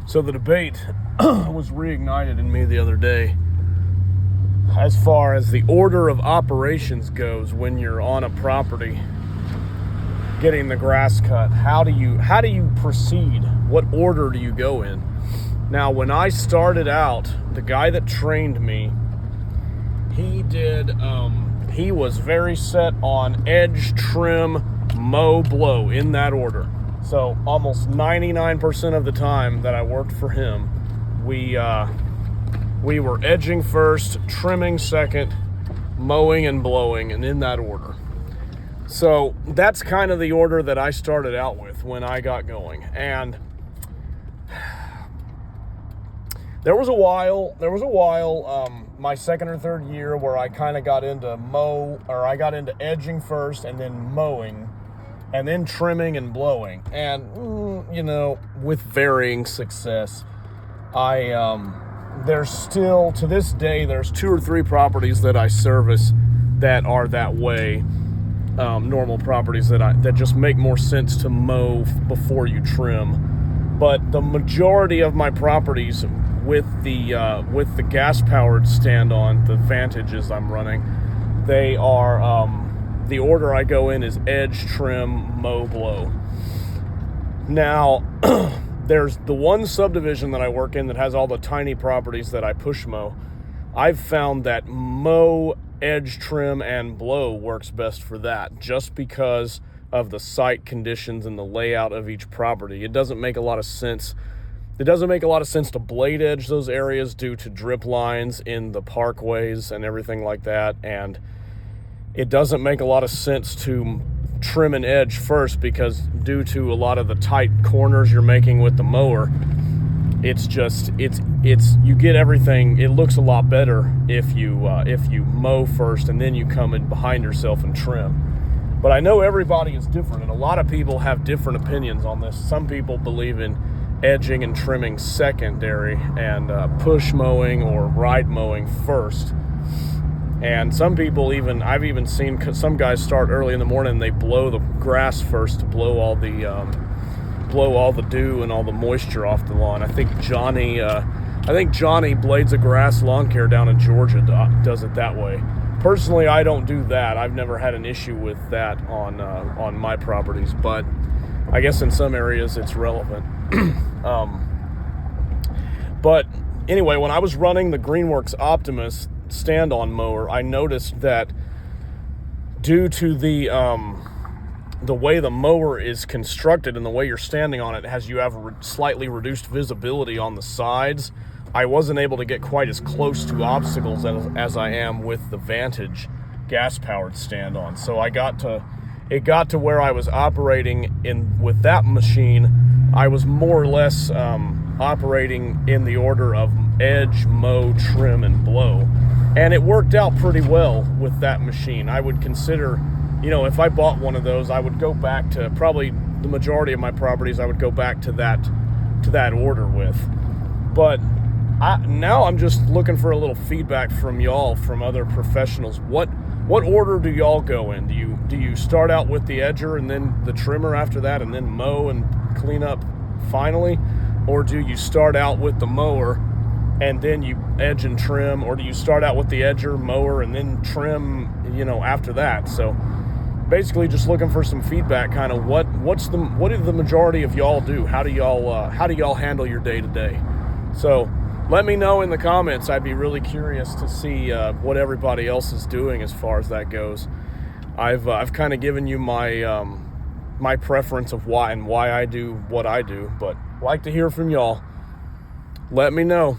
So the debate was reignited in me the other day as far as the order of operations goes when you're on a property getting the grass cut. How do you proceed? What order do you go in? Now, when I started out, the guy that trained me, he was very set on edge, trim, mow, blow, in that order. So almost 99% of the time that I worked for him, we were edging first, trimming second, mowing and blowing, and in that order. So that's kind of the order that I started out with when I got going. And there was a while, my second or third year, where I kind of got into edging first and then mowing and then trimming and blowing. And, with varying success. There's still, to this day, there's 2 or 3 properties that I service that are that way. Normal properties that just make more sense to mow before you trim. But the majority of my properties with the gas-powered stand-on, the Vantages I'm running, they are, the order I go in is edge, trim, mow, blow. Now, there's the one subdivision that I work in that has all the tiny properties that I push mow. I've found that mow, edge, trim, and blow works best for that, just because of the site conditions and the layout of each property. It doesn't make a lot of sense. It doesn't make a lot of sense to blade edge those areas due to drip lines in the parkways and everything like that. And it doesn't make a lot of sense to trim and edge first, because due to a lot of the tight corners you're making with the mower, it's you get everything. It looks a lot better if you mow first and then you come in behind yourself and trim. But I know everybody is different, and a lot of people have different opinions on this. Some people believe in edging and trimming secondary and push mowing or ride mowing first. And some people I've even seen some guys start early in the morning and they blow the grass first to blow all the dew and all the moisture off the lawn. I think Johnny blades a grass lawn care down in Georgia does it that way. Personally, I don't do that. I've never had an issue with that on my properties, but I guess in some areas it's relevant. But anyway, when I was running the Greenworks Optimus stand-on mower, I noticed that due to the way the mower is constructed and the way you're standing on it, you have slightly reduced visibility on the sides. I wasn't able to get quite as close to obstacles as I am with the Vantage gas-powered stand-on. So it got to where I was operating with that machine. I was more or less operating in the order of edge, mow, trim, and blow. And it worked out pretty well with that machine. I would consider, if I bought one of those, I would go back to probably the majority of my properties. I would go back to that order with. But now I'm just looking for a little feedback from y'all, from other professionals. What order do y'all go in? Do you start out with the edger and then the trimmer after that, and then mow and clean up finally? Or do you start out with the mower and then you edge and trim? Or do you start out with the edger, mower, and then trim, after that? So basically just looking for some feedback, kind of what do the majority of y'all do? How do y'all handle your day to day? So let me know in the comments. I'd be really curious to see what everybody else is doing as far as that goes. I've kind of given you my preference of why I do what I do, but I'd like to hear from y'all. Let me know.